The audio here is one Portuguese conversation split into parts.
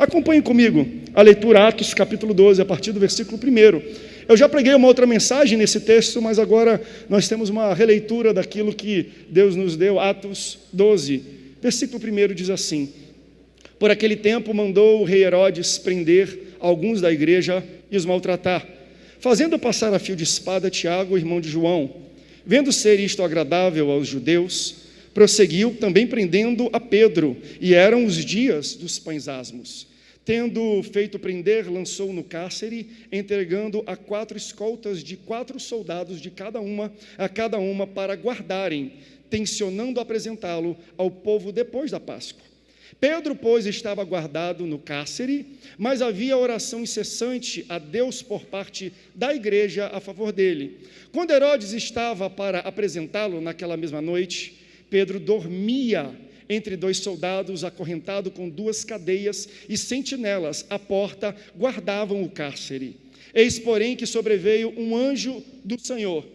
acompanhe comigo a leitura, Atos capítulo 12, a partir do versículo 1. Eu já preguei uma outra mensagem nesse texto, mas agora nós temos uma releitura daquilo que Deus nos deu. Atos 12, versículo 1 diz assim: por aquele tempo mandou o rei Herodes prender alguns da igreja e os maltratar, fazendo passar a fio de espada Tiago, irmão de João. Vendo ser isto agradável aos judeus, prosseguiu também prendendo a Pedro, e eram os dias dos pães asmos. Tendo feito prender, lançou no cárcere, entregando a 4 escoltas de 4 soldados a cada uma para guardarem, tencionando apresentá-lo ao povo depois da Páscoa. Pedro, pois, estava guardado no cárcere, mas havia oração incessante a Deus por parte da igreja a favor dele. Quando Herodes estava para apresentá-lo naquela mesma noite, Pedro dormia entre 2 soldados, acorrentado com 2 cadeias, e sentinelas à porta guardavam o cárcere. Eis, porém, que sobreveio um anjo do Senhor.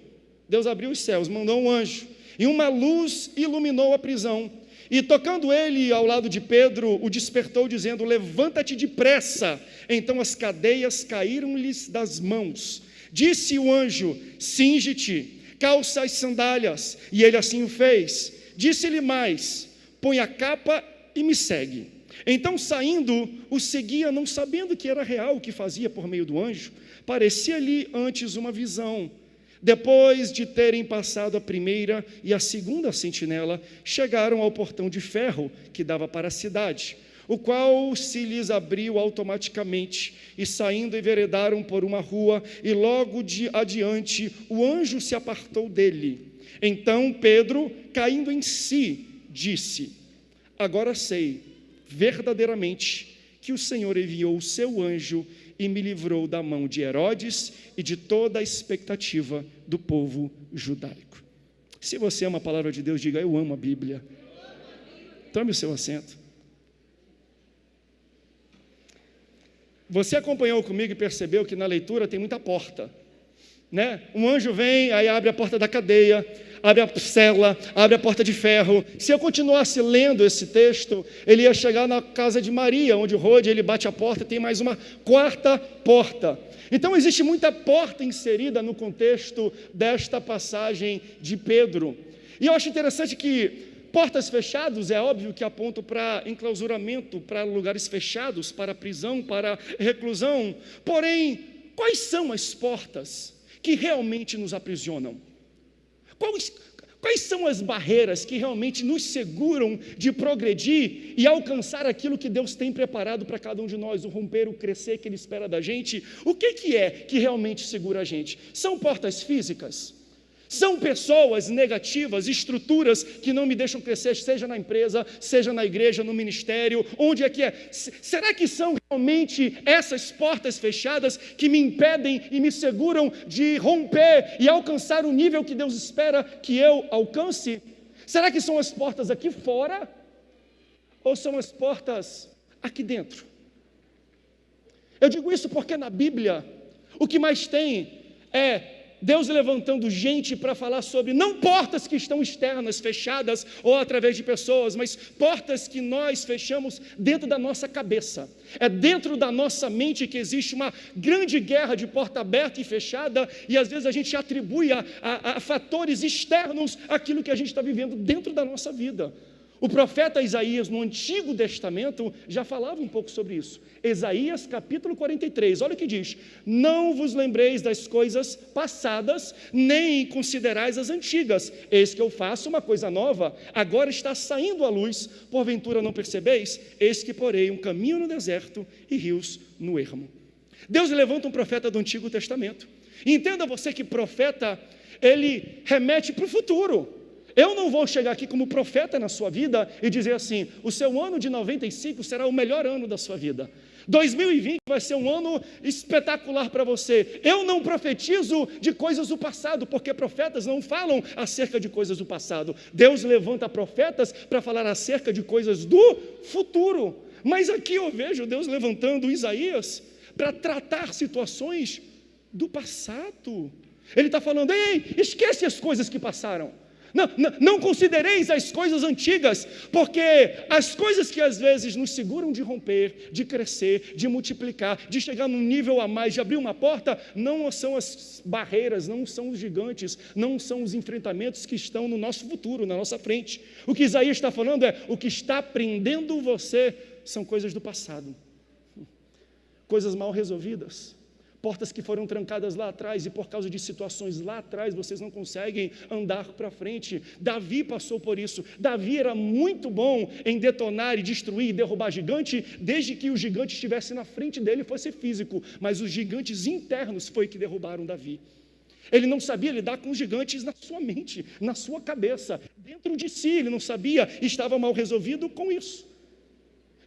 Deus abriu os céus, mandou um anjo, e uma luz iluminou a prisão. E tocando ele ao lado de Pedro, o despertou, dizendo: levanta-te depressa. Então as cadeias caíram-lhes das mãos. Disse o anjo: cinge-te, calça as sandálias. E ele assim o fez. Disse-lhe mais: põe a capa e me segue. Então, saindo, o seguia, não sabendo que era real o que fazia por meio do anjo. Parecia-lhe antes uma visão. Depois de terem passado a primeira e a segunda sentinela, chegaram ao portão de ferro que dava para a cidade, o qual se lhes abriu automaticamente, e saindo enveredaram por uma rua, e logo de adiante o anjo se apartou dele. Então Pedro, caindo em si, disse: agora sei verdadeiramente que o Senhor enviou o seu anjo e me livrou da mão de Herodes e de toda a expectativa do povo judaico. Se você ama a palavra de Deus, diga: eu amo a Bíblia. Tome o seu assento. Você acompanhou comigo e percebeu que na leitura tem muita porta, né? Um anjo vem, aí abre a porta da cadeia, abre a cela, abre a porta de ferro. Se eu continuasse lendo esse texto, ele ia chegar na casa de Maria, onde Rode, ele bate a porta, tem mais uma 4ª porta. Então existe muita porta inserida no contexto desta passagem de Pedro. E eu acho interessante que portas fechadas, é óbvio que apontam para enclausuramento, para lugares fechados, para prisão, para reclusão. Porém, quais são as portas que realmente nos aprisionam? Quais são as barreiras que realmente nos seguram de progredir e alcançar aquilo que Deus tem preparado para cada um de nós, o romper, o crescer que Ele espera da gente? O que é que realmente segura a gente? São portas físicas? São pessoas negativas, estruturas que não me deixam crescer, seja na empresa, seja na igreja, no ministério, onde é que é? Será que são realmente essas portas fechadas que me impedem e me seguram de romper e alcançar o nível que Deus espera que eu alcance? Será que são as portas aqui fora ou são as portas aqui dentro? Eu digo isso porque na Bíblia o que mais tem é Deus levantando gente para falar sobre, não portas que estão externas, fechadas, ou através de pessoas, mas portas que nós fechamos dentro da nossa cabeça. É dentro da nossa mente que existe uma grande guerra de porta aberta e fechada, e às vezes a gente atribui a fatores externos aquilo que a gente está vivendo dentro da nossa vida. O profeta Isaías, no Antigo Testamento, já falava um pouco sobre isso. Isaías capítulo 43, olha o que diz: não vos lembreis das coisas passadas, nem considerais as antigas. Eis que eu faço uma coisa nova, agora está saindo à luz, porventura não percebeis? Eis que porei um caminho no deserto e rios no ermo. Deus levanta um profeta do Antigo Testamento. E entenda você que profeta, ele remete para o futuro. Eu não vou chegar aqui como profeta na sua vida e dizer assim: o seu ano de 95 será o melhor ano da sua vida. 2020 vai ser um ano espetacular para você. Eu não profetizo de coisas do passado, porque profetas não falam acerca de coisas do passado. Deus levanta profetas para falar acerca de coisas do futuro. Mas aqui eu vejo Deus levantando Isaías para tratar situações do passado. Ele está falando: ei, esquece as coisas que passaram. Não considereis as coisas antigas, porque as coisas que às vezes nos seguram de romper, de crescer, de multiplicar, de chegar num nível a mais, de abrir uma porta, não são as barreiras, não são os gigantes, não são os enfrentamentos que estão no nosso futuro, na nossa frente. O que Isaías está falando é, o que está prendendo você são coisas do passado, coisas mal resolvidas, portas que foram trancadas lá atrás, e por causa de situações lá atrás, vocês não conseguem andar para frente. Davi passou por isso. Davi era muito bom em detonar e destruir e derrubar gigante, desde que o gigante estivesse na frente dele e fosse físico, mas os gigantes internos foi que derrubaram Davi. Ele não sabia lidar com os gigantes na sua mente, na sua cabeça, dentro de si, ele não sabia, estava mal resolvido com isso.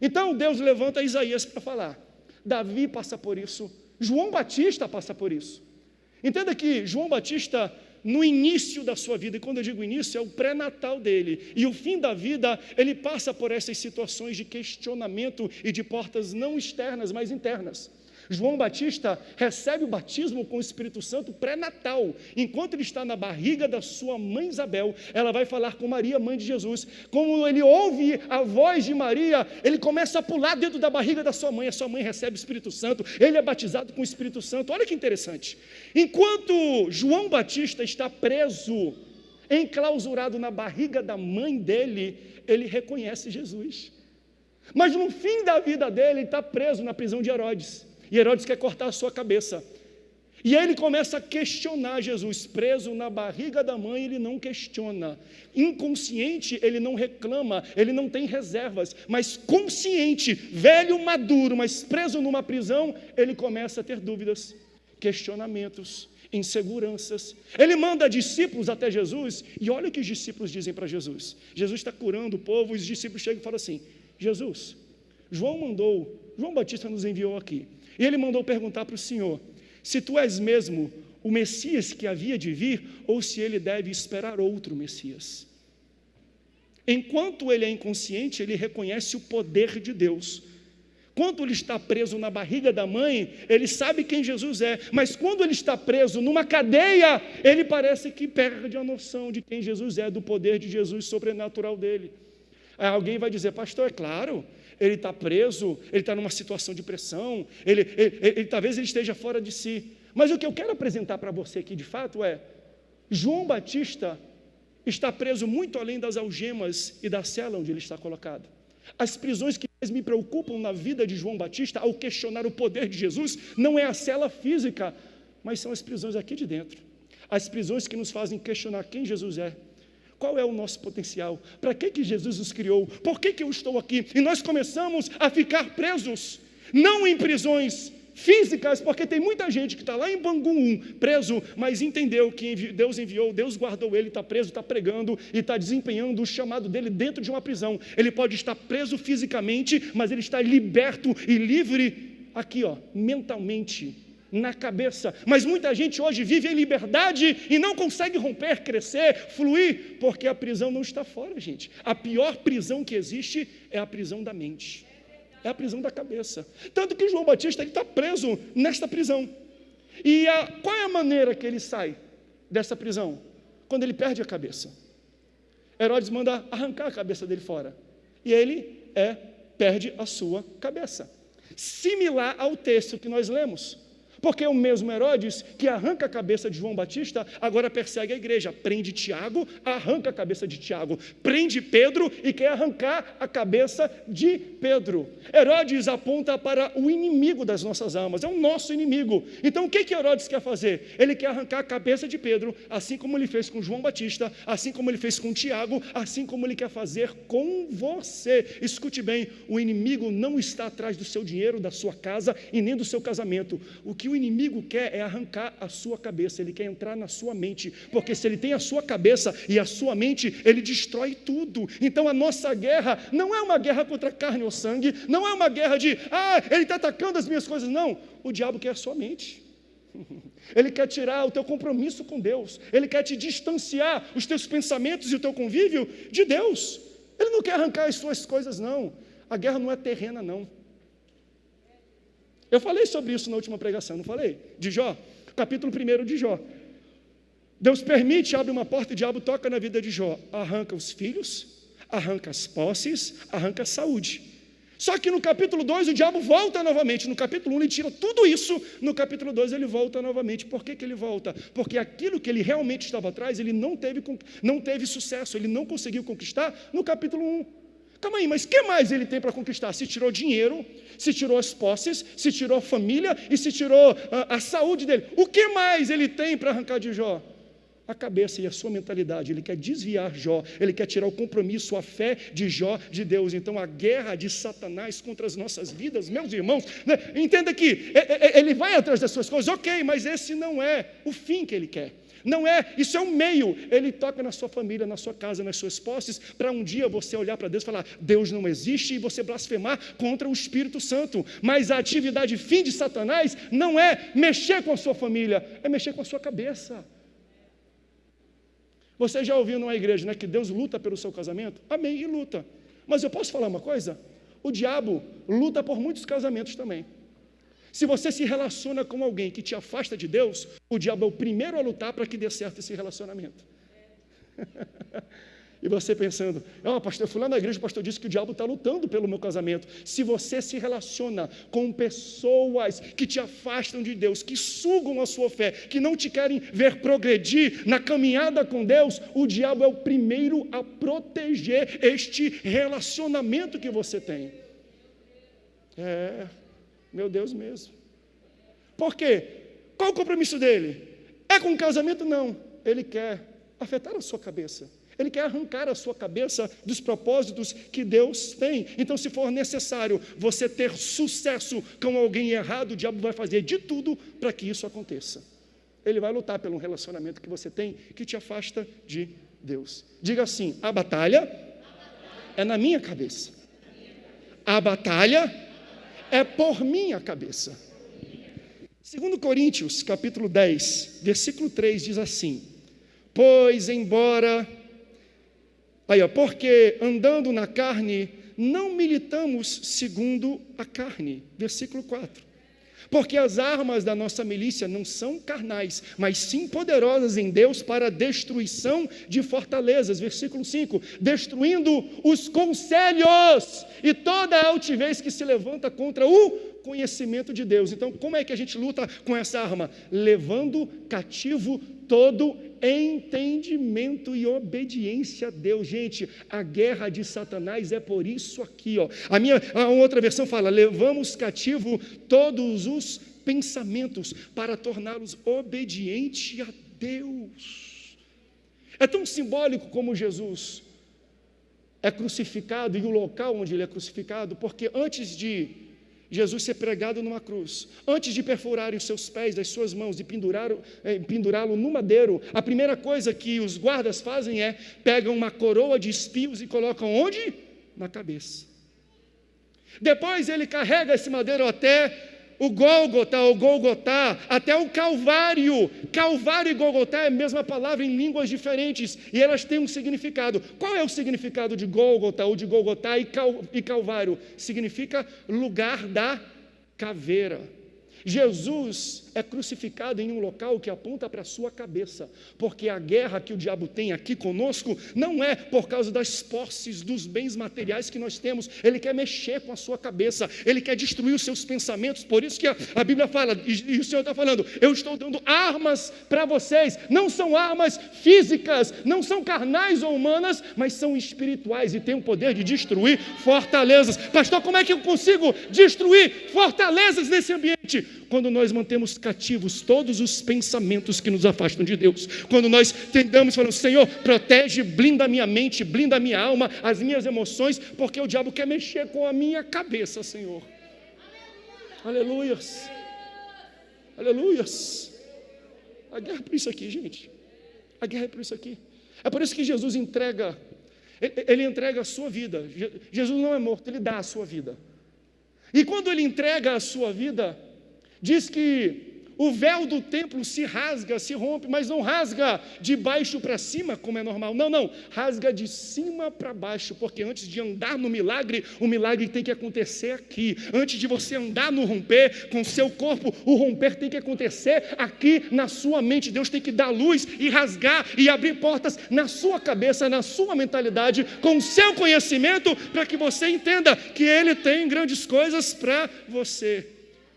Então Deus levanta Isaías para falar. Davi passa por isso, João Batista passa por isso. Entenda que João Batista, no início da sua vida, e quando eu digo início, é o pré-natal dele, e o fim da vida, ele passa por essas situações de questionamento e de portas não externas, mas internas. João Batista recebe o batismo com o Espírito Santo pré-natal. Enquanto ele está na barriga da sua mãe Isabel, ela vai falar com Maria, mãe de Jesus. Como ele ouve a voz de Maria, ele começa a pular dentro da barriga da sua mãe. A sua mãe recebe o Espírito Santo, ele é batizado com o Espírito Santo. Olha que interessante. Enquanto João Batista está preso, enclausurado na barriga da mãe dele, ele reconhece Jesus. Mas no fim da vida dele, ele está preso na prisão de Herodes. E Herodes quer cortar a sua cabeça. E aí ele começa a questionar Jesus. Preso na barriga da mãe, ele não questiona. Inconsciente, ele não reclama, ele não tem reservas. Mas consciente, velho, maduro, mas preso numa prisão, ele começa a ter dúvidas, questionamentos, inseguranças. Ele manda discípulos até Jesus, e olha o que os discípulos dizem para Jesus. Jesus está curando o povo, e os discípulos chegam e falam assim: Jesus, João Batista nos enviou aqui. E ele mandou perguntar para o Senhor se tu és mesmo o Messias que havia de vir, ou se ele deve esperar outro Messias. Enquanto ele é inconsciente, ele reconhece o poder de Deus. Quando ele está preso na barriga da mãe, ele sabe quem Jesus é, mas quando ele está preso numa cadeia, ele parece que perde a noção de quem Jesus é, do poder de Jesus sobrenatural dele. Aí alguém vai dizer: pastor, é claro, ele está preso, ele está numa situação de pressão, talvez ele esteja fora de si. Mas o que eu quero apresentar para você aqui de fato é: João Batista está preso muito além das algemas e da cela onde ele está colocado. As prisões que mais me preocupam na vida de João Batista, ao questionar o poder de Jesus, não é a cela física, mas são as prisões aqui de dentro. As prisões que nos fazem questionar quem Jesus é. Qual é o nosso potencial? Para que Jesus nos criou? Por que eu estou aqui? E nós começamos a ficar presos, não em prisões físicas, porque tem muita gente que está lá em Bangu 1, preso, mas entendeu que Deus enviou, Deus guardou ele, está preso, está pregando e está desempenhando o chamado dele dentro de uma prisão. Ele pode estar preso fisicamente, mas ele está liberto e livre aqui, mentalmente, na cabeça. Mas muita gente hoje vive em liberdade e não consegue romper, crescer, fluir, porque a prisão não está fora, gente. A pior prisão que existe é a prisão da mente, é a prisão da cabeça. Tanto que João Batista está preso nesta prisão. E qual é a maneira que ele sai dessa prisão? Quando ele perde a cabeça. Herodes manda arrancar a cabeça dele fora, e ele perde a sua cabeça. Similar ao texto que nós lemos. Porque o mesmo Herodes que arranca a cabeça de João Batista, agora persegue a igreja, prende Tiago, arranca a cabeça de Tiago, prende Pedro e quer arrancar a cabeça de Pedro. Herodes aponta para o inimigo das nossas almas, é o nosso inimigo. Então o que Herodes quer fazer? Ele quer arrancar a cabeça de Pedro, assim como ele fez com João Batista, assim como ele fez com Tiago, assim como ele quer fazer com você. Escute bem, o inimigo não está atrás do seu dinheiro, da sua casa e nem do seu casamento. O que o inimigo quer é arrancar a sua cabeça, ele quer entrar na sua mente, porque se ele tem a sua cabeça e a sua mente, ele destrói tudo. Então a nossa guerra não é uma guerra contra carne ou sangue, não é uma guerra de, ele está atacando as minhas coisas, não. O diabo quer a sua mente. Ele quer tirar o teu compromisso com Deus, ele quer te distanciar os teus pensamentos e o teu convívio de Deus. Ele não quer arrancar as suas coisas, não. A guerra não é terrena, não. Eu falei sobre isso na última pregação, não falei? De Jó, capítulo 1 de Jó. Deus permite, abre uma porta, e o diabo toca na vida de Jó, arranca os filhos, arranca as posses, arranca a saúde. Só que no capítulo 2 o diabo volta novamente. No capítulo 1 ele tira tudo isso, no capítulo 2 ele volta novamente. Por que ele volta? Porque aquilo que ele realmente estava atrás, ele não teve sucesso, ele não conseguiu conquistar no capítulo 1. Calma aí, mas o que mais ele tem para conquistar? Se tirou dinheiro, se tirou as posses, se tirou a família e se tirou a saúde dele. O que mais ele tem para arrancar de Jó? A cabeça e a sua mentalidade. Ele quer desviar Jó, ele quer tirar o compromisso, a fé de Jó de Deus. Então a guerra de Satanás contra as nossas vidas, meus irmãos, né? Entenda que ele vai atrás das suas coisas, ok, mas esse não é o fim que ele quer. Não é, isso é um meio. Ele toca na sua família, na sua casa, nas suas posses, para um dia você olhar para Deus e falar, Deus não existe, e você blasfemar contra o Espírito Santo. Mas a atividade fim de Satanás não é mexer com a sua família, é mexer com a sua cabeça. Você já ouviu numa igreja, né, que Deus luta pelo seu casamento? Amém, e luta. Mas eu posso falar uma coisa? O diabo luta por muitos casamentos também. Se você se relaciona com alguém que te afasta de Deus, o diabo é o primeiro a lutar para que dê certo esse relacionamento. E você pensando, pastor, eu fui lá na igreja, o pastor disse que o diabo está lutando pelo meu casamento. Se você se relaciona com pessoas que te afastam de Deus, que sugam a sua fé, que não te querem ver progredir na caminhada com Deus, o diabo é o primeiro a proteger este relacionamento que você tem. Meu Deus mesmo. Por quê? Qual o compromisso dele? É com o casamento? Não. Ele quer afetar a sua cabeça. Ele quer arrancar a sua cabeça dos propósitos que Deus tem. Então, se for necessário você ter sucesso com alguém errado, o diabo vai fazer de tudo para que isso aconteça. Ele vai lutar pelo relacionamento que você tem que te afasta de Deus. Diga assim, a batalha é na minha cabeça. A batalha é por minha cabeça. 2 Coríntios, capítulo 10, versículo 3, diz assim, pois embora... porque andando na carne, não militamos segundo a carne. Versículo 4. Porque as armas da nossa milícia não são carnais, mas sim poderosas em Deus para a destruição de fortalezas. Versículo 5. Destruindo os conselhos e toda a altivez que se levanta contra o conhecimento de Deus. Então, como é que a gente luta com essa arma? Levando cativo todo entendimento e obediência a Deus. Gente, a guerra de Satanás é por isso aqui, ó. A outra versão fala, levamos cativo todos os pensamentos para torná-los obedientes a Deus. É tão simbólico como Jesus é crucificado e o local onde ele é crucificado, porque antes de Jesus ser pregado numa cruz, antes de perfurarem os seus pés, as suas mãos e pendurá-lo no madeiro, a primeira coisa que os guardas fazem é pegam uma coroa de espinhos e colocam onde? Na cabeça. Depois ele carrega esse madeiro até o Gólgota, ou Golgotá, até o Calvário. Calvário e Golgotá é a mesma palavra em línguas diferentes, e elas têm um significado. Qual é o significado de Gólgota, ou de Golgotá e Calvário? Significa lugar da caveira. Jesus é crucificado em um local que aponta para a sua cabeça, porque a guerra que o diabo tem aqui conosco não é por causa das posses, dos bens materiais que nós temos. Ele quer mexer com a sua cabeça, ele quer destruir os seus pensamentos. Por isso que a Bíblia fala, e o Senhor está falando, eu estou dando armas para vocês. Não são armas físicas, não são carnais ou humanas, mas são espirituais e têm o poder de destruir fortalezas. Pastor, como é que eu consigo destruir fortalezas nesse ambiente? Quando nós mantemos cativos todos os pensamentos que nos afastam de Deus, quando nós tentamos falar, Senhor, protege, blinda a minha mente, blinda a minha alma, as minhas emoções, porque o diabo quer mexer com a minha cabeça, Senhor. Aleluias, aleluias. A guerra é por isso aqui, gente. A guerra é por isso aqui. É por isso que Jesus entrega, ele entrega a sua vida. Jesus não é morto, ele dá a sua vida. E quando ele entrega a sua vida, diz que O véu do templo se rasga, se rompe, mas não rasga de baixo para cima, como é normal. Não, rasga de cima para baixo, porque antes de andar no milagre, o milagre tem que acontecer aqui. Antes de você andar no romper com o seu corpo, o romper tem que acontecer aqui na sua mente. Deus tem que dar luz e rasgar e abrir portas na sua cabeça, na sua mentalidade, com o seu conhecimento, para que você entenda que Ele tem grandes coisas para você.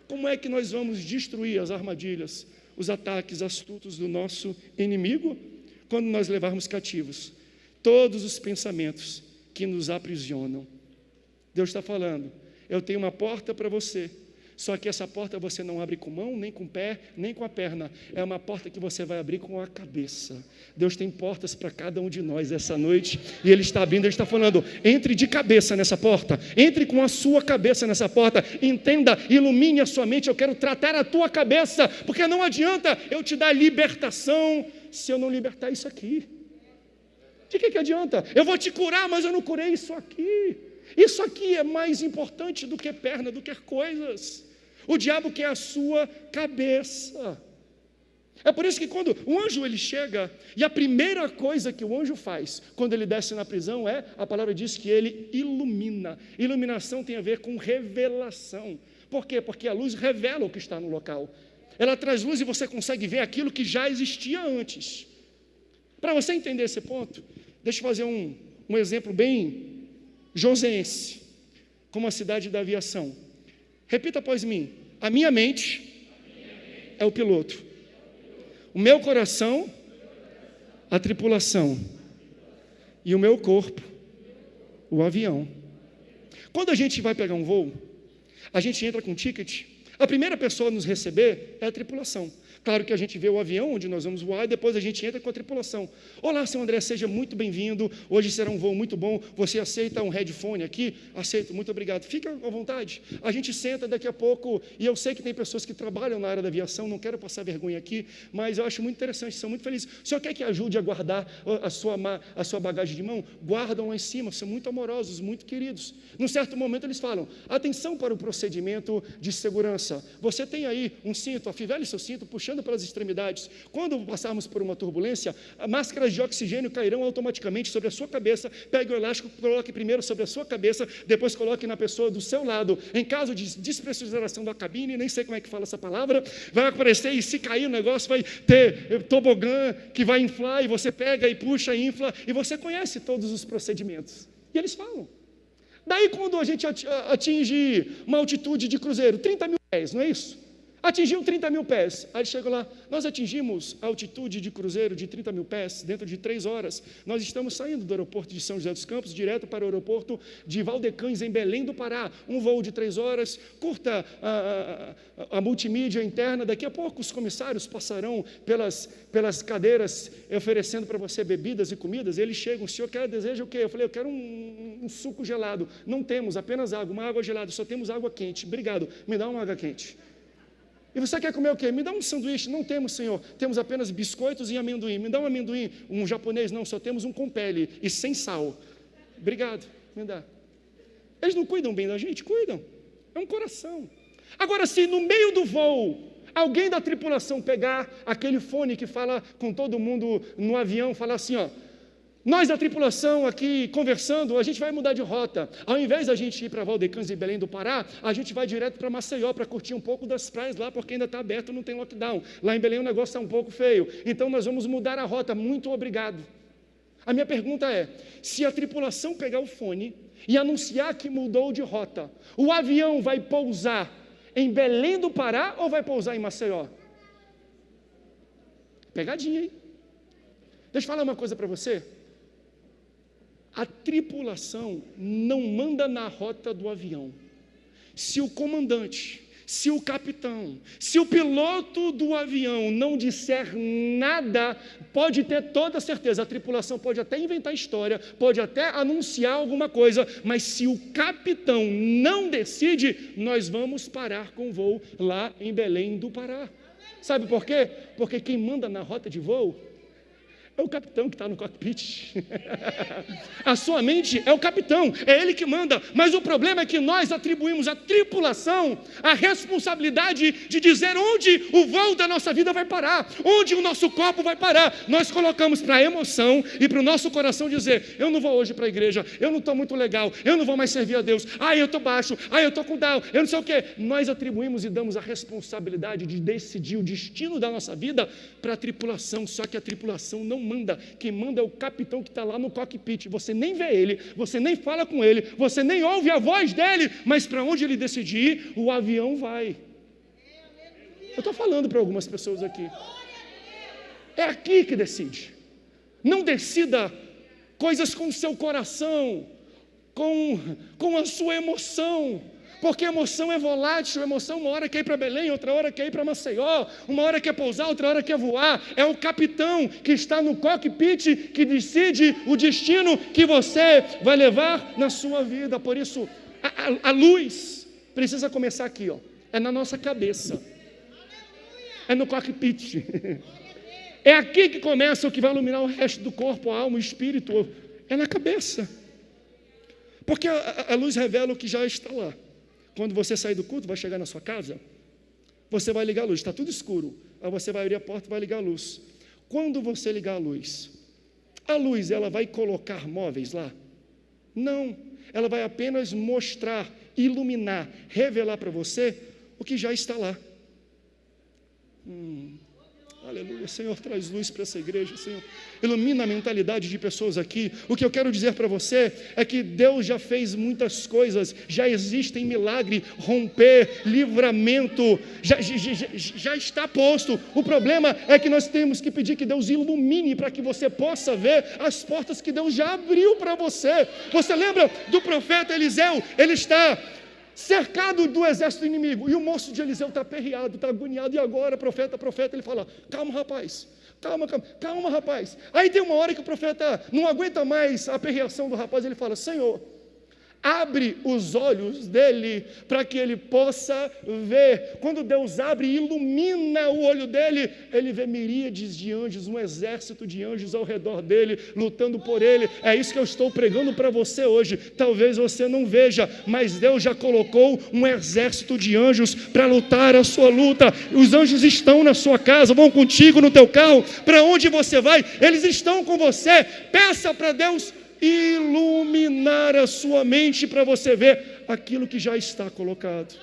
Como é que nós vamos destruir as armadilhas, os ataques astutos do nosso inimigo? Quando nós levarmos cativos todos os pensamentos que nos aprisionam. Deus está falando, eu tenho uma porta para você, só que essa porta você não abre com mão, nem com o pé, nem com a perna, é uma porta que você vai abrir com a cabeça. Deus tem portas para cada um de nós essa noite, e Ele está abrindo, Ele está falando, entre de cabeça nessa porta, entre com a sua cabeça nessa porta, entenda, ilumine a sua mente, eu quero tratar a tua cabeça, porque não adianta eu te dar libertação, se eu não libertar isso aqui. De que adianta? Eu vou te curar, mas eu não curei isso aqui. Isso aqui é mais importante do que perna, do que coisas. O diabo quer a sua cabeça. É por isso que quando o anjo ele chega, e a primeira coisa que o anjo faz, quando ele desce na prisão, a palavra diz que ele ilumina. Iluminação tem a ver com revelação. Por quê? Porque a luz revela o que está no local. Ela traz luz e você consegue ver aquilo que já existia antes. Para você entender esse ponto, deixa eu fazer um exemplo bem joseense, como a cidade da aviação. Repita após mim. A minha mente é o piloto. O meu coração, a tripulação. E o meu corpo, o avião. Quando a gente vai pegar um voo, a gente entra com um ticket. A primeira pessoa a nos receber é a tripulação. Claro que a gente vê o avião onde nós vamos voar e depois a gente entra com a tripulação. Olá, seu André, seja muito bem-vindo. Hoje será um voo muito bom. Você aceita um headphone aqui? Aceito, muito obrigado. Fica à vontade. A gente senta daqui a pouco, e eu sei que tem pessoas que trabalham na área da aviação, não quero passar vergonha aqui, mas eu acho muito interessante, são muito felizes. O senhor quer que ajude a guardar a sua bagagem de mão? Guardam lá em cima, são muito amorosos, muito queridos. Num certo momento eles falam, atenção para o procedimento de segurança. Você tem aí um cinto, afivele seu cinto, puxando pelas extremidades. Quando passarmos por uma turbulência, máscaras de oxigênio cairão automaticamente sobre a sua cabeça. Pegue o elástico, coloque primeiro sobre a sua cabeça, depois coloque na pessoa do seu lado. Em caso de despressurização da cabine, nem sei como é que fala essa palavra, vai aparecer, e se cair o negócio, vai ter tobogã que vai inflar, e você pega e puxa, infla, e você conhece todos os procedimentos. E eles falam. Daí quando a gente atinge uma altitude de cruzeiro, 30 mil pés, não é isso? Atingiu 30 mil pés, aí chega lá, nós atingimos a altitude de cruzeiro de 30 mil pés, dentro de 3 horas, nós estamos saindo do aeroporto de São José dos Campos, direto para o aeroporto de Valdecães, em Belém do Pará, um voo de 3 horas, curta a multimídia interna, daqui a pouco os comissários passarão pelas cadeiras, oferecendo para você bebidas e comidas, eles chegam, o senhor deseja o quê? Eu falei, eu quero um suco gelado, não temos, apenas água, uma água gelada, só temos água quente, obrigado, me dá uma água quente. E você quer comer o quê? Me dá um sanduíche. Não temos, Senhor. Temos apenas biscoitos e amendoim. Me dá um amendoim. Um japonês, não. Só temos um com pele e sem sal. Obrigado. Me dá. Eles não cuidam bem da gente? Cuidam. É um coração. Agora, se no meio do voo, alguém da tripulação pegar aquele fone que fala com todo mundo no avião, falar assim, ó, nós da tripulação aqui conversando, a gente vai mudar de rota. Ao invés da gente ir para Valdecães e Belém do Pará, a gente vai direto para Maceió para curtir um pouco das praias lá, porque ainda está aberto, não tem lockdown. Lá em Belém o negócio está um pouco feio. Então nós vamos mudar a rota. Muito obrigado. A minha pergunta é, se a tripulação pegar o fone e anunciar que mudou de rota, o avião vai pousar em Belém do Pará ou vai pousar em Maceió? Pegadinha, hein? Deixa eu falar uma coisa para você. A tripulação não manda na rota do avião. Se o comandante, se o capitão, se o piloto do avião não disser nada, pode ter toda certeza, a tripulação pode até inventar história, pode até anunciar alguma coisa, mas se o capitão não decide, nós vamos parar com o voo lá em Belém do Pará. Sabe por quê? Porque quem manda na rota de voo É o capitão que está no cockpit. A sua mente é o capitão, é ele que manda. Mas o problema é que nós atribuímos à tripulação a responsabilidade de dizer onde o voo da nossa vida vai parar, onde o nosso copo vai parar. Nós colocamos para a emoção e para o nosso coração dizer: eu não vou hoje para a igreja, eu não estou muito legal, eu não vou mais servir a Deus, eu estou baixo, eu estou com down, eu não sei o quê. Nós atribuímos e damos a responsabilidade de decidir o destino da nossa vida para a tripulação, só que a tripulação não manda, quem manda é o capitão que está lá no cockpit. Você nem vê ele, você nem fala com ele, você nem ouve a voz dele, mas para onde ele decidir, o avião vai. Eu estou falando para algumas pessoas aqui. É aqui que decide. Não decida coisas com o seu coração, com a sua emoção, porque emoção é volátil. Emoção uma hora quer ir para Belém, outra hora quer ir para Maceió, uma hora quer pousar, outra hora quer voar. É o capitão que está no cockpit que decide o destino que você vai levar na sua vida. Por isso, a luz precisa começar aqui, é na nossa cabeça, é no cockpit. É aqui que começa o que vai iluminar o resto do corpo, a alma, o espírito, é na cabeça. Porque a luz revela o que já está lá. Quando você sair do culto, vai chegar na sua casa, você vai ligar a luz, está tudo escuro, aí você vai abrir a porta e vai ligar a luz. Quando você ligar a luz, ela vai colocar móveis lá? Não, ela vai apenas mostrar, iluminar, revelar para você o que já está lá. Aleluia, Senhor, traz luz para essa igreja, Senhor, ilumina a mentalidade de pessoas aqui. O que eu quero dizer para você é que Deus já fez muitas coisas, já existem milagre, romper, livramento, já está posto. O problema é que nós temos que pedir que Deus ilumine para que você possa ver as portas que Deus já abriu para você. Você lembra do profeta Eliseu? Ele está cercado do exército inimigo, e o moço de Eliseu está aperreado, está agoniado, e agora, profeta, ele fala: calma rapaz, calma rapaz. Aí tem uma hora que o profeta não aguenta mais a aperreação do rapaz, ele fala: Senhor, abre os olhos dele para que ele possa ver. Quando Deus abre e ilumina o olho dele, ele vê miríades de anjos, um exército de anjos ao redor dele, lutando por ele. É isso que eu estou pregando para você hoje. Talvez você não veja, mas Deus já colocou um exército de anjos para lutar a sua luta. Os anjos estão na sua casa, vão contigo no teu carro, para onde você vai, eles estão com você. Peça para Deus iluminar a sua mente para você ver aquilo que já está colocado.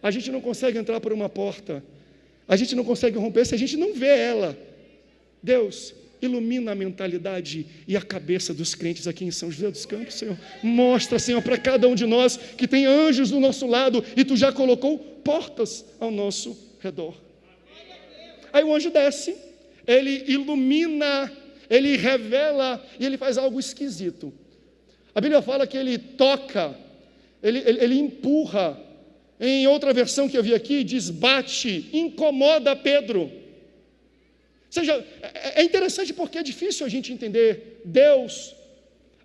A gente não consegue entrar por uma porta, a gente não consegue romper se a gente não vê ela. Deus, ilumina a mentalidade e a cabeça dos crentes aqui em São José dos Campos, Senhor. Mostra, Senhor, para cada um de nós que tem anjos do nosso lado e Tu já colocou portas ao nosso redor. Aí o anjo desce, ele ilumina, ele revela e ele faz algo esquisito. A Bíblia fala que ele toca, ele empurra. Em outra versão que eu vi aqui, diz bate, incomoda Pedro. Ou seja, é interessante porque é difícil a gente entender Deus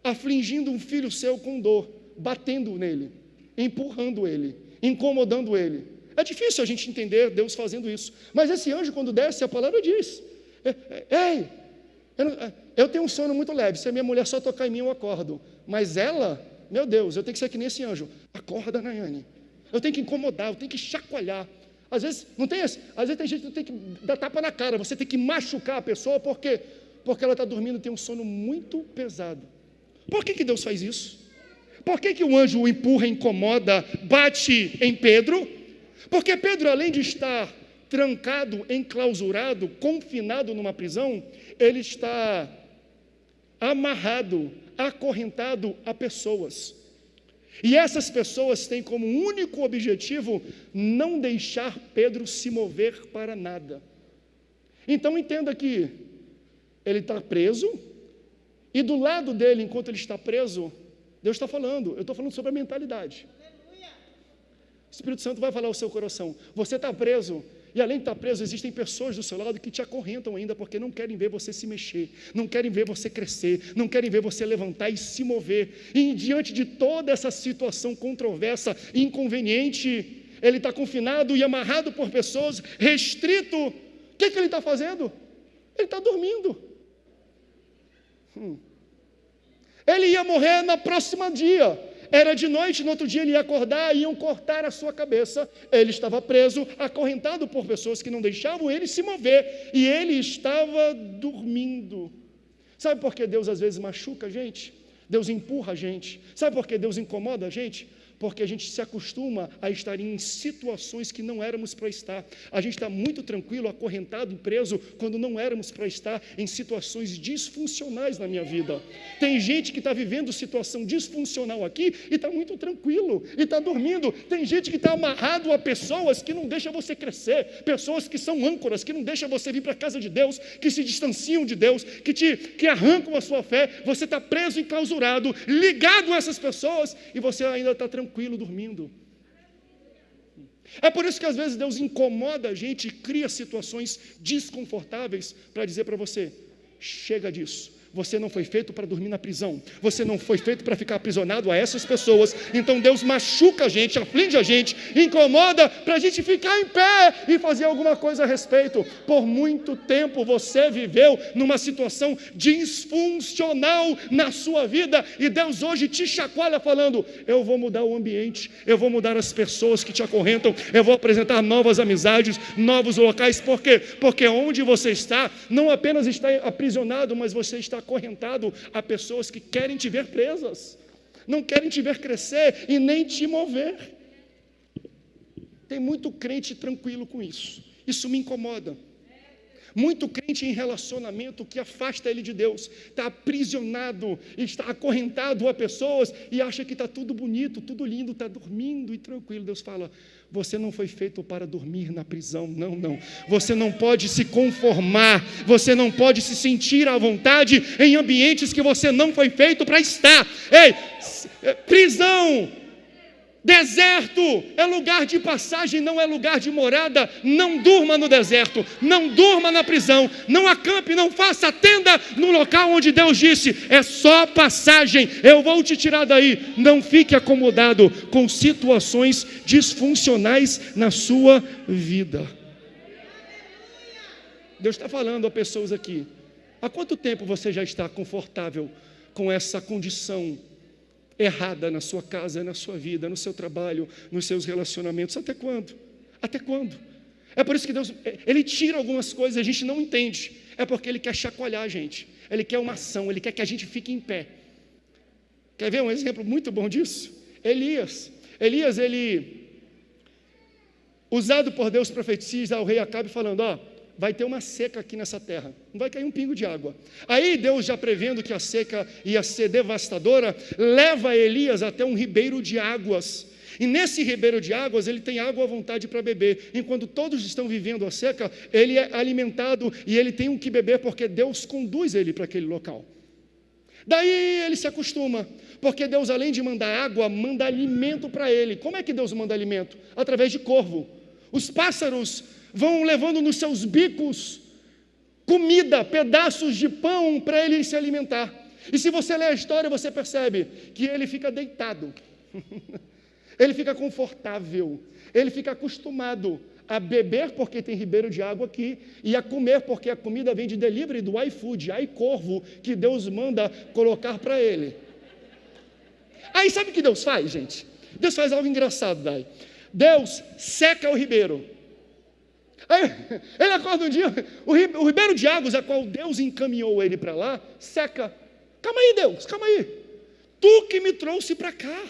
afligindo um filho seu com dor, batendo nele, empurrando ele, incomodando ele. É difícil a gente entender Deus fazendo isso. Mas esse anjo, quando desce, a palavra diz: ei, eu tenho um sono muito leve, se a minha mulher só tocar em mim eu acordo, mas ela, meu Deus, eu tenho que ser que nem esse anjo. Acorda, Nayane, eu tenho que incomodar, eu tenho que chacoalhar. Às vezes não tem esse, às vezes tem gente que tem que dar tapa na cara, você tem que machucar a pessoa, porque ela está dormindo e tem um sono muito pesado. Por que Deus faz isso? Por que o anjo o empurra, incomoda, bate em Pedro? Porque Pedro, além de estar trancado, enclausurado, confinado numa prisão, ele está amarrado, acorrentado a pessoas. E essas pessoas têm como único objetivo não deixar Pedro se mover para nada. Então entenda que ele está preso, e do lado dele, enquanto ele está preso, Deus está falando, eu estou falando sobre a mentalidade. O Espírito Santo vai falar ao seu coração: você está preso, e além de estar preso, existem pessoas do seu lado que te acorrentam ainda, porque não querem ver você se mexer, não querem ver você crescer, não querem ver você levantar e se mover. E diante de toda essa situação controversa, inconveniente, ele está confinado e amarrado por pessoas, restrito. O que ele está fazendo? Ele está dormindo. Ele ia morrer no próximo dia. Era de noite, no outro dia ele ia acordar, iam cortar a sua cabeça. Ele estava preso, acorrentado por pessoas que não deixavam ele se mover, e ele estava dormindo. Sabe por que Deus às vezes machuca a gente? Deus empurra a gente. Sabe por que Deus incomoda a gente? Porque a gente se acostuma a estar em situações que não éramos para estar. A gente está muito tranquilo, acorrentado, preso, quando não éramos para estar em situações disfuncionais na minha vida. Tem gente que está vivendo situação disfuncional aqui e está muito tranquilo, e está dormindo. Tem gente que está amarrado a pessoas que não deixam você crescer, pessoas que são âncoras, que não deixam você vir para a casa de Deus, que se distanciam de Deus, que arrancam a sua fé. Você está preso, enclausurado, ligado a essas pessoas, e você ainda está tranquilo, dormindo. É por isso que às vezes Deus incomoda a gente e cria situações desconfortáveis para dizer para você: chega disso. Você não foi feito para dormir na prisão. Você não foi feito para ficar aprisionado a essas pessoas. Então Deus machuca a gente, aflige a gente, incomoda para a gente ficar em pé e fazer alguma coisa a respeito. Por muito tempo você viveu numa situação disfuncional na sua vida, e Deus hoje te chacoalha falando: eu vou mudar o ambiente, eu vou mudar as pessoas que te acorrentam, eu vou apresentar novas amizades, novos locais. Por quê? Porque onde você está, não apenas está aprisionado, mas você está acorrentado a pessoas que querem te ver presas, não querem te ver crescer e nem te mover. Tem muito crente tranquilo com isso. Isso me incomoda. Muito crente em relacionamento que afasta ele de Deus, está aprisionado, está acorrentado a pessoas e acha que está tudo bonito, tudo lindo, está dormindo e tranquilo. Deus fala: você não foi feito para dormir na prisão, não. Você não pode se conformar, você não pode se sentir à vontade em ambientes que você não foi feito para estar. Ei, prisão, deserto é lugar de passagem, não é lugar de morada. Não durma no deserto, não durma na prisão, não acampe, não faça tenda no local onde Deus disse: é só passagem, eu vou te tirar daí. Não fique acomodado com situações disfuncionais na sua vida. Deus está falando a pessoas aqui: há quanto tempo você já está confortável com essa condição errada na sua casa, na sua vida, no seu trabalho, nos seus relacionamentos? Até quando? Até quando? É por isso que Deus, Ele tira algumas coisas, a gente não entende. É porque Ele quer chacoalhar a gente. Ele quer uma ação, Ele quer que a gente fique em pé. Quer ver um exemplo muito bom disso? Elias, ele, usado por Deus, profetiza ao rei Acabe falando: vai ter uma seca aqui nessa terra, não vai cair um pingo de água. Aí Deus, já prevendo que a seca ia ser devastadora, leva Elias até um ribeiro de águas. E nesse ribeiro de águas ele tem água à vontade para beber. Enquanto todos estão vivendo a seca, ele é alimentado e ele tem o que beber, porque Deus conduz ele para aquele local. Daí ele se acostuma, porque Deus, além de mandar água, manda alimento para ele. Como é que Deus manda alimento? Através de corvo. Os pássaros vão levando nos seus bicos comida, pedaços de pão para ele se alimentar. E se você ler a história, você percebe que ele fica deitado, ele fica confortável, ele fica acostumado a beber, porque tem ribeiro de água aqui, e a comer, porque a comida vem de delivery do iFood, iCorvo, que Deus manda colocar para ele. Aí sabe o que Deus faz, gente? Deus faz algo engraçado, daí. Deus seca o ribeiro. Aí, ele acorda um dia, o ribeiro de águas, a qual Deus encaminhou ele para lá, seca. Calma aí, Deus, calma aí. Tu que me trouxe para cá,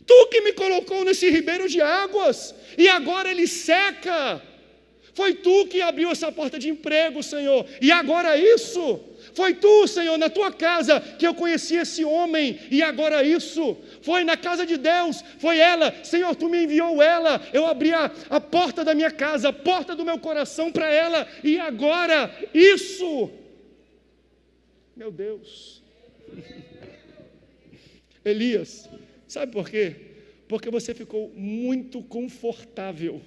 tu que me colocou nesse ribeiro de águas, e agora ele seca. Foi tu que abriu essa porta de emprego, Senhor, e agora isso. Foi tu, Senhor, na tua casa que eu conheci esse homem, e agora isso. Foi na casa de Deus, foi ela, Senhor, tu me enviou ela, eu abri a porta da minha casa, a porta do meu coração para ela, e agora isso. Meu Deus. Elias, sabe por quê? Porque você ficou muito confortável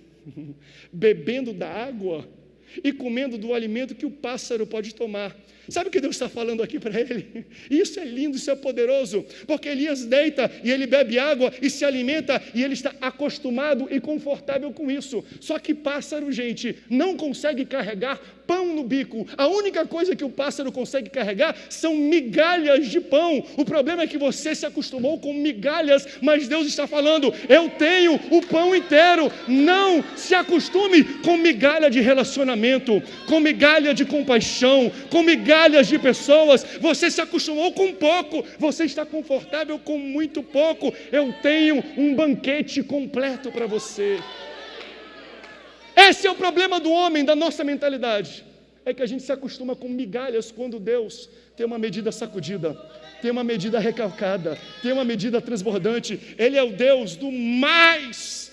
bebendo da água e comendo do alimento que o pássaro pode tomar. Sabe o que Deus está falando aqui para ele? Isso é lindo, isso é poderoso, porque Elias deita e ele bebe água e se alimenta e ele está acostumado e confortável com isso. Só que pássaro, gente, não consegue carregar pão no bico. A única coisa que o pássaro consegue carregar são migalhas de pão. O problema é que você se acostumou com migalhas, mas Deus está falando, eu tenho o pão inteiro. Não se acostume com migalha de relacionamento, com migalha de compaixão, com migalhas de pessoas. Você se acostumou com pouco, você está confortável com muito pouco. Eu tenho um banquete completo para você. Esse é o problema do homem, da nossa mentalidade. É que a gente se acostuma com migalhas quando Deus tem uma medida sacudida, tem uma medida recalcada, tem uma medida transbordante. Ele é o Deus do mais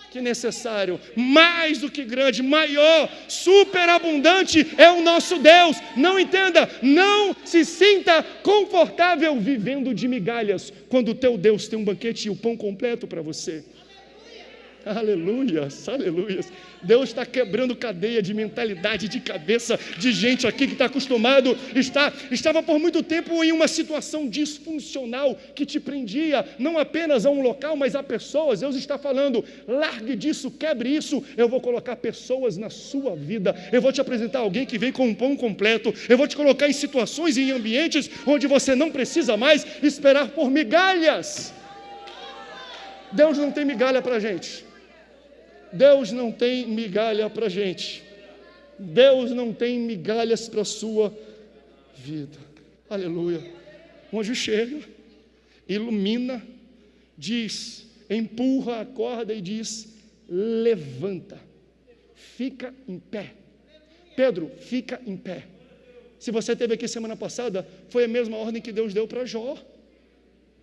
que necessário, mais do que grande, maior, superabundante é o nosso Deus. Não entenda, não se sinta confortável vivendo de migalhas, quando o teu Deus tem um banquete e o pão completo para você. Aleluias, aleluias. Deus está quebrando cadeia de mentalidade, de cabeça, de gente aqui que está acostumado, estava por muito tempo em uma situação disfuncional que te prendia, não apenas a um local, mas a pessoas. Deus está falando, largue disso, quebre isso, eu vou colocar pessoas na sua vida, eu vou te apresentar alguém que vem com um pão completo, eu vou te colocar em situações e em ambientes onde você não precisa mais esperar por migalhas. Deus não tem migalha para a gente. Deus não tem migalha para a gente. Deus não tem migalhas para a sua vida. Aleluia. Um anjo chega, ilumina, diz, empurra a corda e diz, levanta, fica em pé. Pedro, fica em pé. Se você esteve aqui semana passada, foi a mesma ordem que Deus deu para Jó.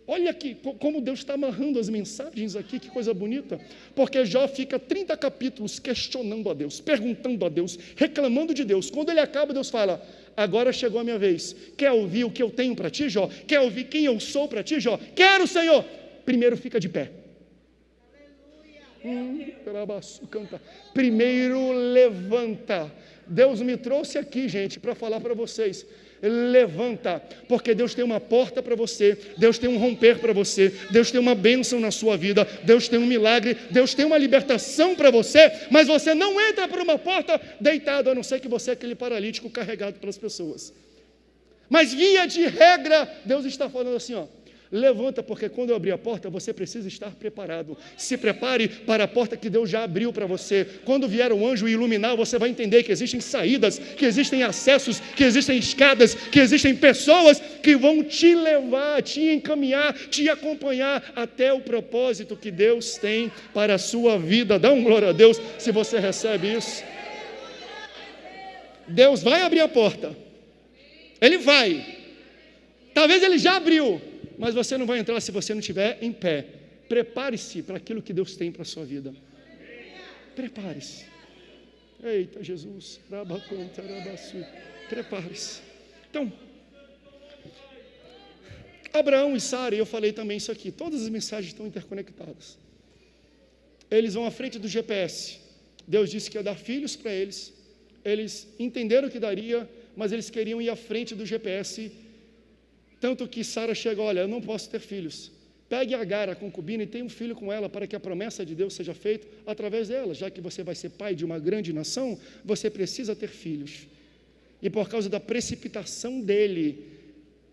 Olha aqui, como Deus está amarrando as mensagens aqui, que coisa bonita, porque Jó fica 30 capítulos questionando a Deus, perguntando a Deus, reclamando de Deus. Quando ele acaba, Deus fala, agora chegou a minha vez, quer ouvir o que eu tenho para ti, Jó? Quer ouvir quem eu sou para ti, Jó? Quero, Senhor. Primeiro fica de pé. Primeiro levanta. Deus me trouxe aqui, gente, para falar para vocês, levanta, porque Deus tem uma porta para você, Deus tem um romper para você, Deus tem uma bênção na sua vida, Deus tem um milagre, Deus tem uma libertação para você, mas você não entra por uma porta deitado, a não ser que você é aquele paralítico carregado pelas pessoas. Mas via de regra, Deus está falando assim, ó, levanta, porque quando eu abrir a porta, você precisa estar preparado. Se prepare para a porta que Deus já abriu para você. Quando vier um anjo iluminar, você vai entender que existem saídas, que existem acessos, que existem escadas, que existem pessoas que vão te levar, te encaminhar, te acompanhar até o propósito que Deus tem para a sua vida. Dá glória a Deus se você recebe isso. Deus vai abrir a porta. Ele vai. Talvez Ele já abriu, mas você não vai entrar se você não estiver em pé. Prepare-se para aquilo que Deus tem para a sua vida. Prepare-se. Eita, Jesus. Prepare-se. Então, Abraão e Sara, e eu falei também isso aqui, todas as mensagens estão interconectadas. Eles vão à frente do GPS. Deus disse que ia dar filhos para eles. Eles entenderam que daria, mas eles queriam ir à frente do GPS. Tanto que Sara chega, olha, eu não posso ter filhos. Pegue Agar, a concubina, e tenha um filho com ela, para que a promessa de Deus seja feita através dela. Já que você vai ser pai de uma grande nação, você precisa ter filhos. E por causa da precipitação dele,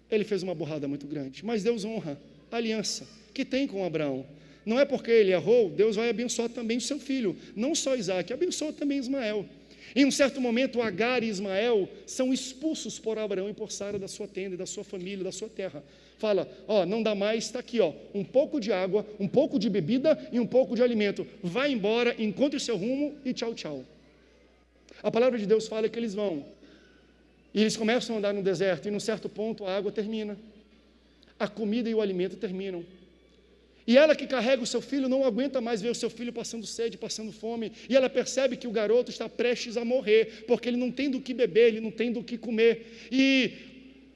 ele fez uma burrada muito grande. Mas Deus honra a aliança que tem com Abraão. Não é porque ele errou, Deus vai abençoar também o seu filho. Não só Isaac, abençoa também Ismael. Em um certo momento, Agar e Ismael são expulsos por Abraão e por Sara da sua tenda, da sua família, da sua terra. Fala, ó, não dá mais, está aqui, ó, um pouco de água, um pouco de bebida e um pouco de alimento. Vai embora, encontre seu rumo e tchau, tchau. A palavra de Deus fala que eles vão. E eles começam a andar no deserto e num certo ponto a água termina. A comida e o alimento terminam. E ela que carrega o seu filho não aguenta mais ver o seu filho passando sede, passando fome. E ela percebe que o garoto está prestes a morrer, porque ele não tem do que beber, ele não tem do que comer. E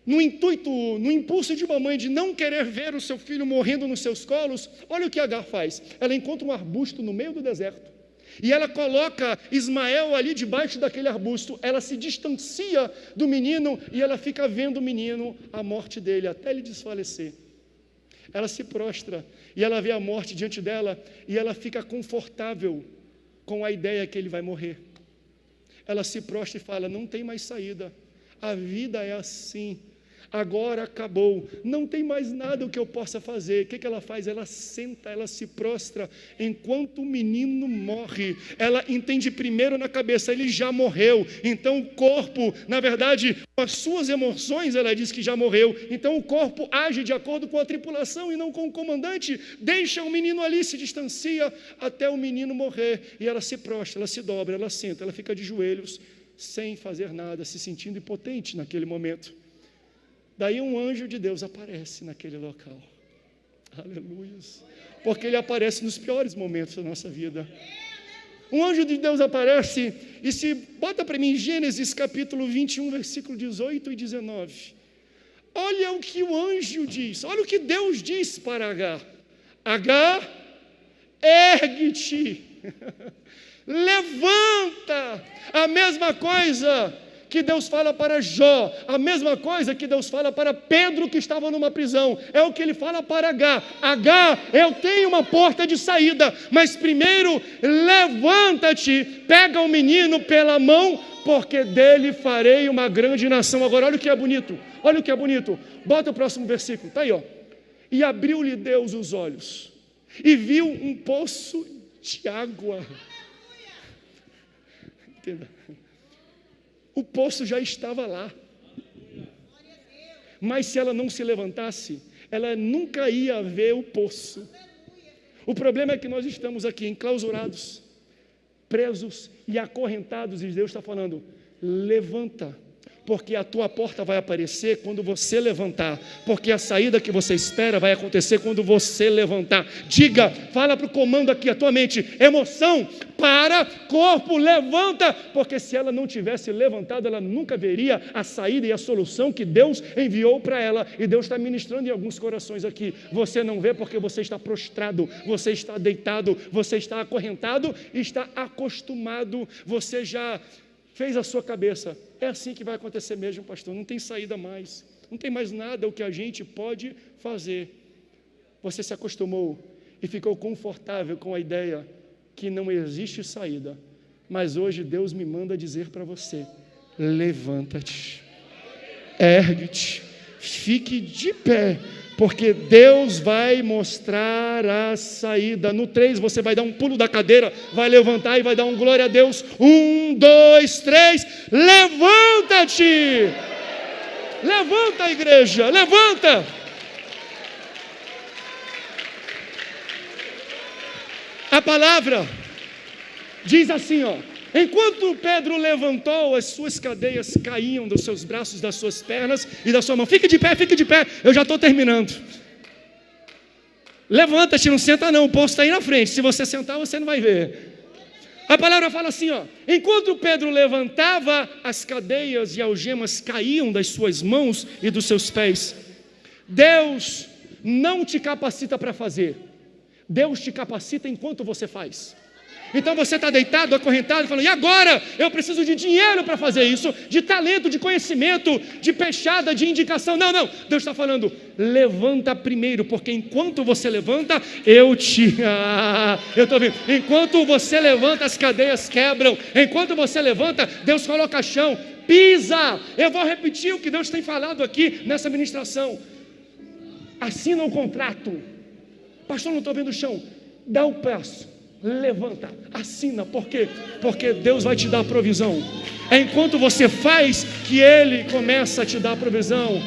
no impulso de uma mãe de não querer ver o seu filho morrendo nos seus colos, olha o que Agar faz. Ela encontra um arbusto no meio do deserto. E ela coloca Ismael ali debaixo daquele arbusto. Ela se distancia do menino e ela fica vendo o menino, a morte dele, até ele desfalecer. Ela se prostra e ela vê a morte diante dela e ela fica confortável com a ideia que ele vai morrer. Ela se prostra e fala: não tem mais saída, a vida é assim, agora acabou, não tem mais nada o que eu possa fazer. O que ela faz? Ela senta, ela se prostra enquanto o menino morre. Ela entende primeiro na cabeça: ele já morreu. Então o corpo, na verdade, com as suas emoções, ela diz que já morreu. Então o corpo age de acordo com a tripulação e não com o comandante. Deixa o menino ali, se distancia até o menino morrer. E ela se prostra, ela se dobra, ela senta, ela fica de joelhos, sem fazer nada, se sentindo impotente naquele momento. Daí um anjo de Deus aparece naquele local. Aleluia. Porque ele aparece nos piores momentos da nossa vida. Um anjo de Deus aparece, e se bota para mim Gênesis capítulo 21, versículo 18 e 19. Olha o que o anjo diz, olha o que Deus diz para Agar. Agar, ergue-te, levanta. A mesma coisa que Deus fala para Jó, a mesma coisa que Deus fala para Pedro, que estava numa prisão, é o que ele fala para Agar. Agar, eu tenho uma porta de saída, mas primeiro levanta-te, pega o menino pela mão, porque dele farei uma grande nação. Agora olha o que é bonito, olha o que é bonito, bota o próximo versículo, está aí, ó. E abriu-lhe Deus os olhos, e viu um poço de água. Entenda. O poço já estava lá, mas se ela não se levantasse, ela nunca ia ver o poço. O problema é que nós estamos aqui enclausurados, presos e acorrentados, e Deus está falando: levanta, porque a tua porta vai aparecer quando você levantar, porque a saída que você espera vai acontecer quando você levantar. Diga, fala para o comando aqui, a tua mente: emoção, para, corpo, levanta, porque se ela não tivesse levantado, ela nunca veria a saída e a solução que Deus enviou para ela. E Deus está ministrando em alguns corações aqui. Você não vê porque você está prostrado, você está deitado, você está acorrentado e está acostumado, você já fez a sua cabeça: é assim que vai acontecer mesmo, pastor, não tem saída mais, não tem mais nada o que a gente pode fazer. Você se acostumou e ficou confortável com a ideia que não existe saída, mas hoje Deus me manda dizer para você: levanta-te, ergue-te, fique de pé, porque Deus vai mostrar a saída. No 3 você vai dar um pulo da cadeira, vai levantar e vai dar um glória a Deus. 1, 2, 3, levanta-te! Levanta, igreja, levanta! A palavra diz assim, ó: enquanto Pedro levantou, as suas cadeias caíam dos seus braços, das suas pernas e da sua mão. Fique de pé, eu já estou terminando. Levanta-te, não senta não, o poço está aí na frente, se você sentar você não vai ver. A palavra fala assim, ó: enquanto Pedro levantava, as cadeias e algemas caíam das suas mãos e dos seus pés. Deus não te capacita para fazer, Deus te capacita enquanto você faz. Então você está deitado, acorrentado, falando: e agora? Eu preciso de dinheiro para fazer isso, de talento, de conhecimento, de peixada, de indicação. Não, Deus está falando: levanta primeiro, porque enquanto você levanta, eu estou vendo. Enquanto você levanta, as cadeias quebram. Enquanto você levanta, Deus coloca chão, pisa. Eu vou repetir o que Deus tem falado aqui nessa ministração. Assina um contrato. Pastor, não estou vendo o chão. Dá o passo, levanta, assina. Por quê? Porque Deus vai te dar provisão. É enquanto você faz que Ele começa a te dar provisão.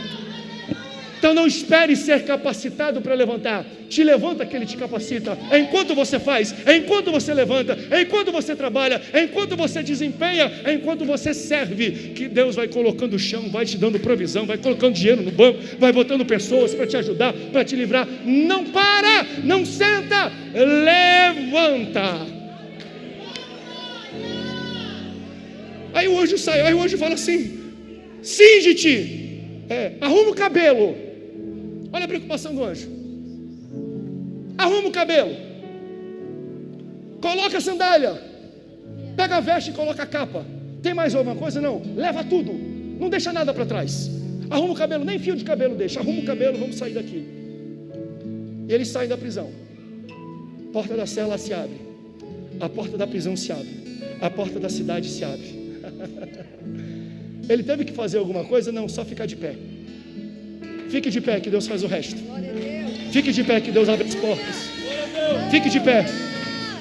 Então não espere ser capacitado para levantar. Te levanta que Ele te capacita. É enquanto você faz, é enquanto você levanta, é enquanto você trabalha, é enquanto você desempenha, é enquanto você serve, que Deus vai colocando o chão, vai te dando provisão, vai colocando dinheiro no banco, vai botando pessoas para te ajudar, para te livrar. Não para, não senta, levanta. Aí o anjo sai, aí o anjo fala assim: cinge-te, arruma o cabelo. Olha a preocupação do anjo. Arruma o cabelo, coloca a sandália, Pega a veste e coloca a capa. Tem mais alguma coisa? Não. Leva tudo. Não deixa nada para trás. Arruma o cabelo, nem fio de cabelo deixa. Arruma o cabelo, vamos sair daqui. E eles saem da prisão. A porta da cela se abre. A porta da prisão se abre. A porta da cidade se abre. Ele teve que fazer alguma coisa? Não, só ficar de pé. Fique de pé que Deus faz o resto. Fique de pé que Deus abre as portas. Fique de pé.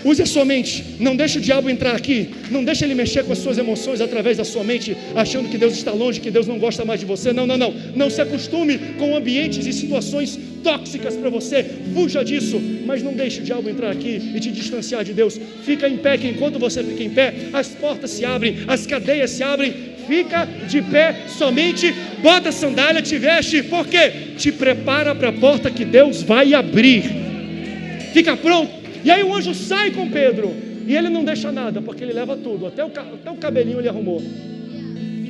Use a sua mente. Não deixe o diabo entrar aqui. Não deixe ele mexer com as suas emoções através da sua mente, achando que Deus está longe, que Deus não gosta mais de você. Não. Não se acostume com ambientes e situações tóxicas para você. Fuja disso. Mas não deixe o diabo entrar aqui e te distanciar de Deus. Fica em pé, que enquanto você fica em pé, as portas se abrem, as cadeias se abrem. Fica de pé somente, bota a sandália, te veste. Por quê? Te prepara para a porta que Deus vai abrir. Fica pronto. E aí o anjo sai com Pedro. E ele não deixa nada, porque ele leva tudo. Até o cabelinho ele arrumou.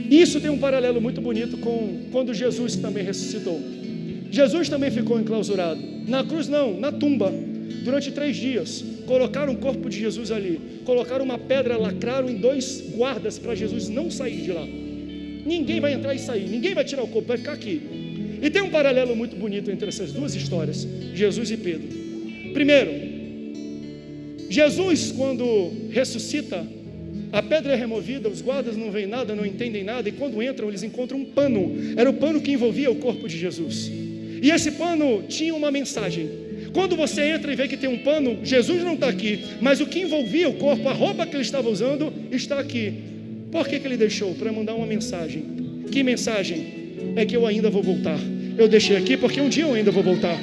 E isso tem um paralelo muito bonito com quando Jesus também ressuscitou. Jesus também ficou enclausurado. Na cruz não, na tumba. Durante 3 dias, colocaram o corpo de Jesus ali. Colocaram uma pedra, lacraram em 2 guardas para Jesus não sair de lá. Ninguém vai entrar e sair. Ninguém vai tirar o corpo, vai ficar aqui. E tem um paralelo muito bonito entre essas 2 histórias. Jesus e Pedro. Primeiro, Jesus, quando ressuscita, a pedra é removida, os guardas não veem nada, não entendem nada, e quando entram, eles encontram um pano. Era o pano que envolvia o corpo de Jesus. E esse pano tinha uma mensagem. Quando você entra e vê que tem um pano, Jesus não está aqui, mas o que envolvia o corpo, a roupa que ele estava usando, está aqui. Por que ele deixou? Para mandar uma mensagem. Que mensagem? É que eu ainda vou voltar. Eu deixei aqui porque um dia eu ainda vou voltar.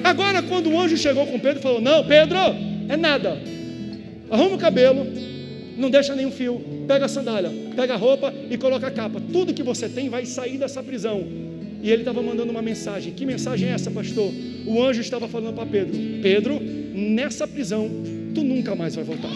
Agora, quando o anjo chegou com Pedro, falou: não, Pedro, é nada. Arruma o cabelo, não deixa nenhum fio, pega a sandália, pega a roupa e coloca a capa. Tudo que você tem vai sair dessa prisão. E ele estava mandando uma mensagem. Que mensagem é essa, pastor? O anjo estava falando para Pedro: Pedro, nessa prisão, tu nunca mais vai voltar.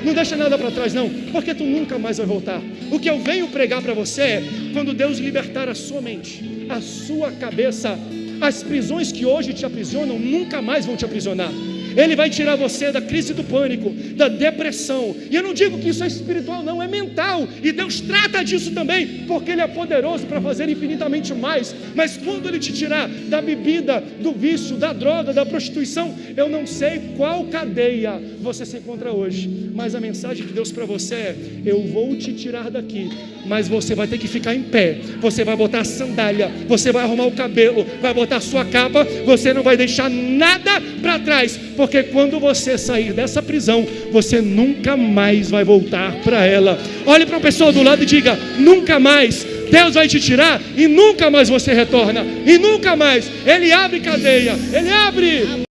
Não deixa nada para trás não, porque tu nunca mais vai voltar. O que eu venho pregar para você é: quando Deus libertar a sua mente, a sua cabeça, as prisões que hoje te aprisionam nunca mais vão te aprisionar. Ele vai tirar você da crise do pânico, da depressão. E eu não digo que isso é espiritual, não, é mental. E Deus trata disso também, porque Ele é poderoso para fazer infinitamente mais. Mas quando Ele te tirar da bebida, do vício, da droga, da prostituição, eu não sei qual cadeia você se encontra hoje, mas a mensagem de Deus para você é: eu vou te tirar daqui, mas você vai ter que ficar em pé. Você vai botar a sandália, você vai arrumar o cabelo, vai botar a sua capa, você não vai deixar nada para trás, porque quando você sair dessa prisão, você nunca mais vai voltar para ela. Olhe para a pessoa do lado e diga: nunca mais. Deus vai te tirar e nunca mais você retorna. E nunca mais. Ele abre cadeia, Ele abre.